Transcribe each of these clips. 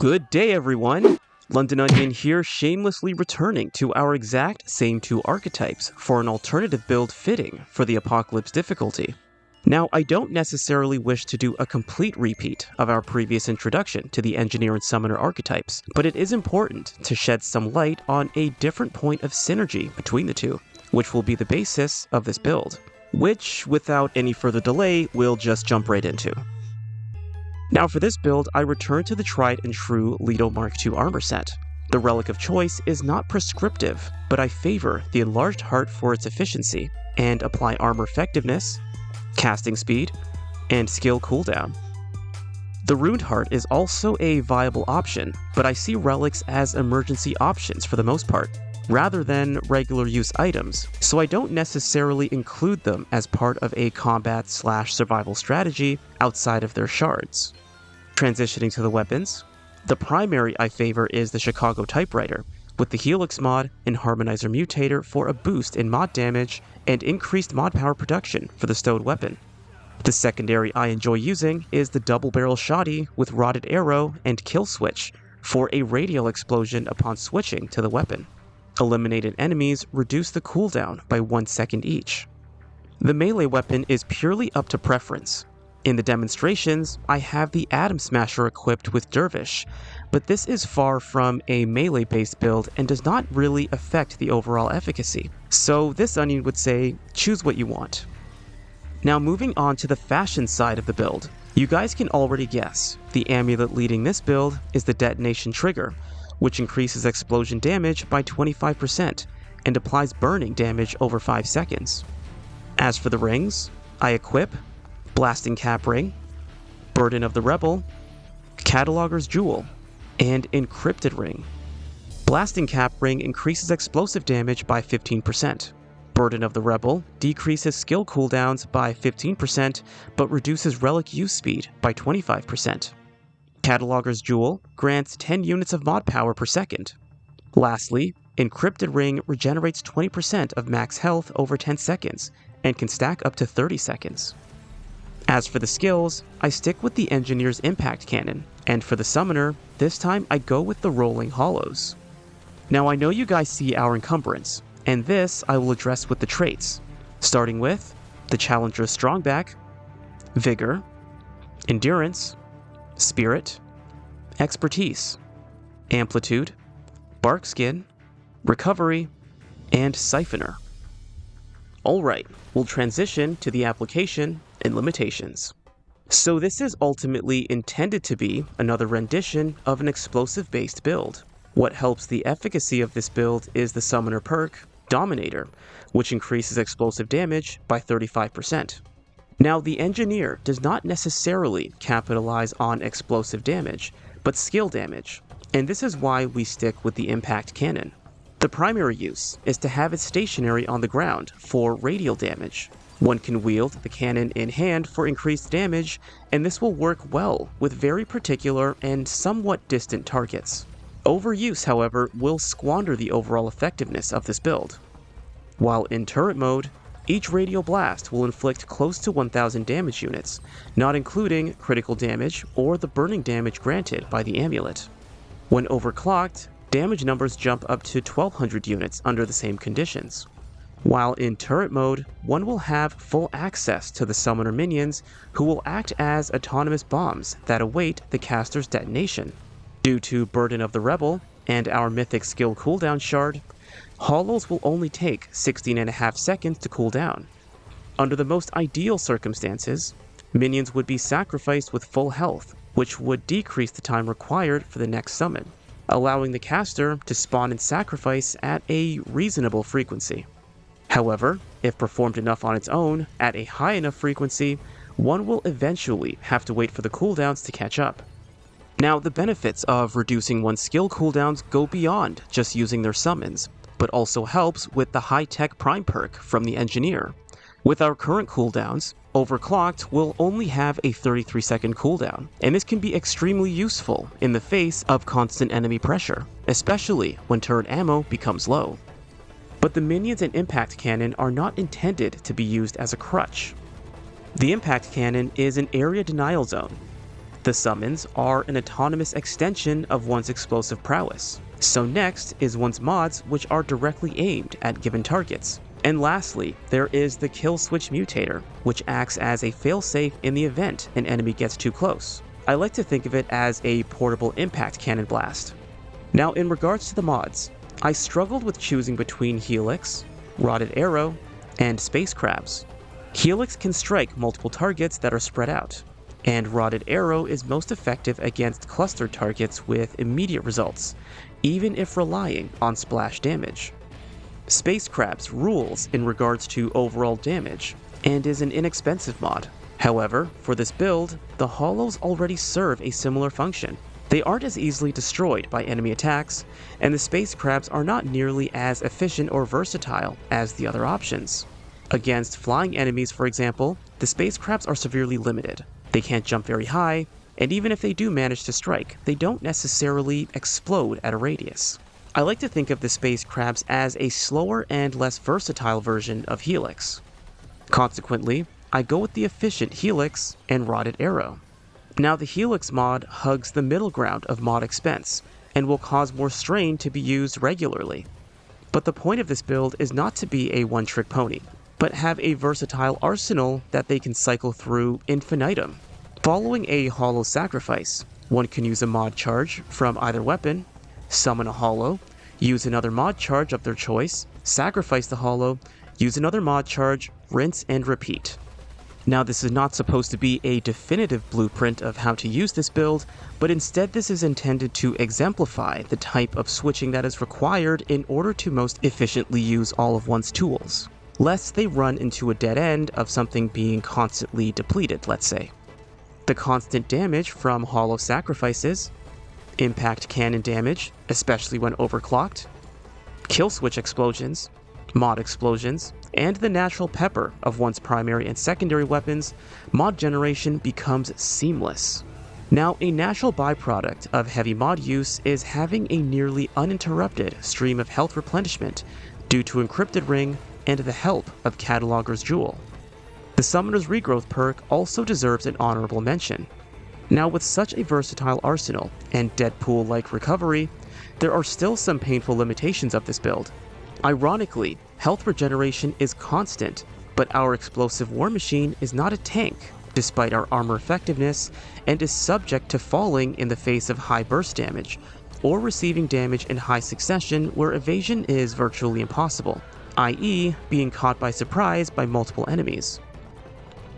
Good day, everyone! Londononion here, shamelessly returning to our exact same two archetypes for an alternative build fitting for the Apocalypse difficulty. Now, I don't necessarily wish to do a complete repeat of our previous introduction to the Engineer and Summoner archetypes, but it is important to shed some light on a different point of synergy between the two, which will be the basis of this build, which, without any further delay, we'll just jump right into. Now for this build, I return to the tried and true Loadout Mark II armor set. The relic of choice is not prescriptive, but I favor the enlarged heart for its efficiency, and apply armor effectiveness, casting speed, and skill cooldown. The runed heart is also a viable option, but I see relics as emergency options for the most part, rather than regular use items, so I don't necessarily include them as part of a combat/survival strategy outside of their shards. Transitioning to the weapons, the primary I favor is the Chicago Typewriter, with the Helix mod and Harmonizer Mutator for a boost in mod damage and increased mod power production for the stowed weapon. The secondary I enjoy using is the Double Barrel Shoddy with Rotted Arrow and Kill Switch for a radial explosion upon switching to the weapon. Eliminated enemies reduce the cooldown by 1 second each. The melee weapon is purely up to preference. In the demonstrations, I have the Atom Smasher equipped with Dervish, but this is far from a melee-based build and does not really affect the overall efficacy, so this onion would say, choose what you want. Now moving on to the fashion side of the build, you guys can already guess, the amulet leading this build is the Detonation Trigger, which increases explosion damage by 25% and applies burning damage over 5 seconds. As for the rings, I equip Blasting Cap Ring, Burden of the Rebel, Cataloger's Jewel, and Encrypted Ring. Blasting Cap Ring increases explosive damage by 15%. Burden of the Rebel decreases skill cooldowns by 15%, but reduces relic use speed by 25%. Cataloger's Jewel grants 10 units of mod power per second. Lastly, Encrypted Ring regenerates 20% of max health over 10 seconds, and can stack up to 30 seconds. As for the skills, I stick with the Engineer's Impact Cannon, and for the Summoner, this time I go with the Rolling Hollows. Now I know you guys see our encumbrance, and this I will address with the traits, starting with the Challenger's Strongback, Vigor, Endurance, Spirit, Expertise, Amplitude, Barkskin, Recovery, and Siphoner. Alright, we'll transition to the application and limitations. So this is ultimately intended to be another rendition of an explosive-based build. What helps the efficacy of this build is the Summoner perk, Dominator, which increases explosive damage by 35%. Now, the Engineer does not necessarily capitalize on explosive damage, but skill damage, and this is why we stick with the Impact Cannon. The primary use is to have it stationary on the ground for radial damage. One can wield the cannon in hand for increased damage, and this will work well with very particular and somewhat distant targets. Overuse, however, will squander the overall effectiveness of this build. While in turret mode, each radial blast will inflict close to 1000 damage units, not including critical damage or the burning damage granted by the amulet. When overclocked, damage numbers jump up to 1200 units under the same conditions. While in turret mode, one will have full access to the summoner minions who will act as autonomous bombs that await the caster's detonation. Due to Burden of the Rebel and our mythic skill cooldown shard, hollows will only take 16.5 seconds to cool down. Under the most ideal circumstances, minions would be sacrificed with full health, which would decrease the time required for the next summon, allowing the caster to spawn and sacrifice at a reasonable frequency. However, if performed enough on its own, at a high enough frequency, one will eventually have to wait for the cooldowns to catch up. Now, the benefits of reducing one's skill cooldowns go beyond just using their summons, but also helps with the high-tech Prime perk from the Engineer. With our current cooldowns, overclocked will only have a 33-second cooldown, and this can be extremely useful in the face of constant enemy pressure, especially when turret ammo becomes low. But the minions and Impact Cannon are not intended to be used as a crutch. The Impact Cannon is an area denial zone. The summons are an autonomous extension of one's explosive prowess. So next is one's mods, which are directly aimed at given targets. And lastly, there is the kill switch mutator, which acts as a failsafe in the event an enemy gets too close. I like to think of it as a portable impact cannon blast. Now in regards to the mods, I struggled with choosing between Helix, Rotted Arrow, and Space Crabs. Helix can strike multiple targets that are spread out, and Rotted Arrow is most effective against clustered targets with immediate results, even if relying on splash damage. Space Crabs rules in regards to overall damage, and is an inexpensive mod. However, for this build, the Hollows already serve a similar function. They aren't as easily destroyed by enemy attacks, and the Space Crabs are not nearly as efficient or versatile as the other options. Against flying enemies, for example, the Space Crabs are severely limited. They can't jump very high, and even if they do manage to strike, they don't necessarily explode at a radius. I like to think of the Space Crabs as a slower and less versatile version of Helix. Consequently, I go with the efficient Helix and Rotted Arrow. Now the Helix mod hugs the middle ground of mod expense, and will cause more strain to be used regularly. But the point of this build is not to be a one-trick pony, but have a versatile arsenal that they can cycle through infinitum. Following a Hollow sacrifice, one can use a mod charge from either weapon, summon a Hollow, use another mod charge of their choice, sacrifice the Hollow, use another mod charge, rinse and repeat. Now this is not supposed to be a definitive blueprint of how to use this build, but instead this is intended to exemplify the type of switching that is required in order to most efficiently use all of one's tools, lest they run into a dead end of something being constantly depleted, let's say. The constant damage from Hollow sacrifices, impact cannon damage, especially when overclocked, kill switch explosions, mod explosions, and the natural pepper of one's primary and secondary weapons, mod generation becomes seamless. Now, a natural byproduct of heavy mod use is having a nearly uninterrupted stream of health replenishment due to Encrypted Ring and the help of Cataloger's Jewel. The Summoner's Regrowth perk also deserves an honorable mention. Now, with such a versatile arsenal and Deadpool-like recovery, there are still some painful limitations of this build. Ironically, health regeneration is constant, but our explosive war machine is not a tank, despite our armor effectiveness, and is subject to falling in the face of high burst damage, or receiving damage in high succession where evasion is virtually impossible, i.e. being caught by surprise by multiple enemies.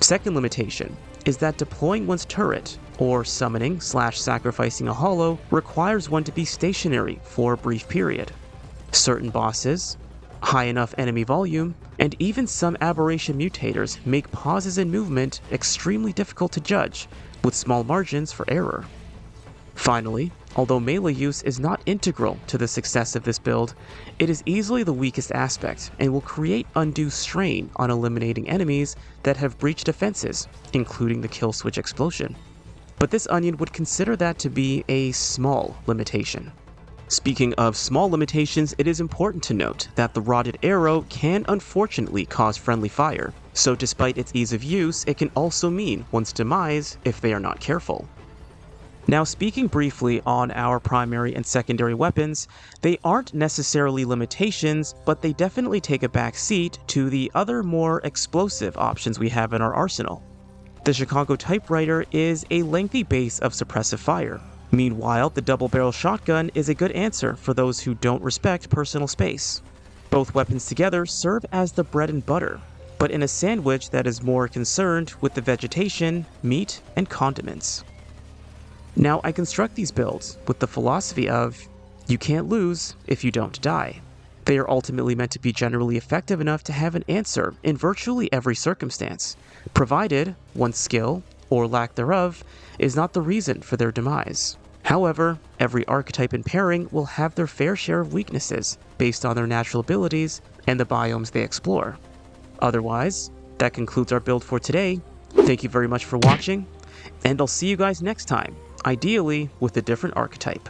Second limitation is that deploying one's turret, or summoning/sacrificing a Hollow, requires one to be stationary for a brief period. Certain bosses, high enough enemy volume, and even some aberration mutators make pauses in movement extremely difficult to judge, with small margins for error. Finally, although melee use is not integral to the success of this build, it is easily the weakest aspect and will create undue strain on eliminating enemies that have breached defenses, including the kill switch explosion. But this onion would consider that to be a small limitation. Speaking of small limitations, it is important to note that the Rotted Arrow can unfortunately cause friendly fire, so despite its ease of use, it can also mean one's demise if they are not careful. Now, speaking briefly on our primary and secondary weapons, they aren't necessarily limitations, but they definitely take a back seat to the other more explosive options we have in our arsenal. The Chicago Typewriter is a lengthy base of suppressive fire. Meanwhile, the double-barrel shotgun is a good answer for those who don't respect personal space. Both weapons together serve as the bread and butter, but in a sandwich that is more concerned with the vegetation, meat, and condiments. Now, I construct these builds with the philosophy of, you can't lose if you don't die. They are ultimately meant to be generally effective enough to have an answer in virtually every circumstance, provided one's skill, or lack thereof, is not the reason for their demise. However, every archetype and pairing will have their fair share of weaknesses based on their natural abilities and the biomes they explore. Otherwise, that concludes our build for today. Thank you very much for watching, and I'll see you guys next time, ideally with a different archetype.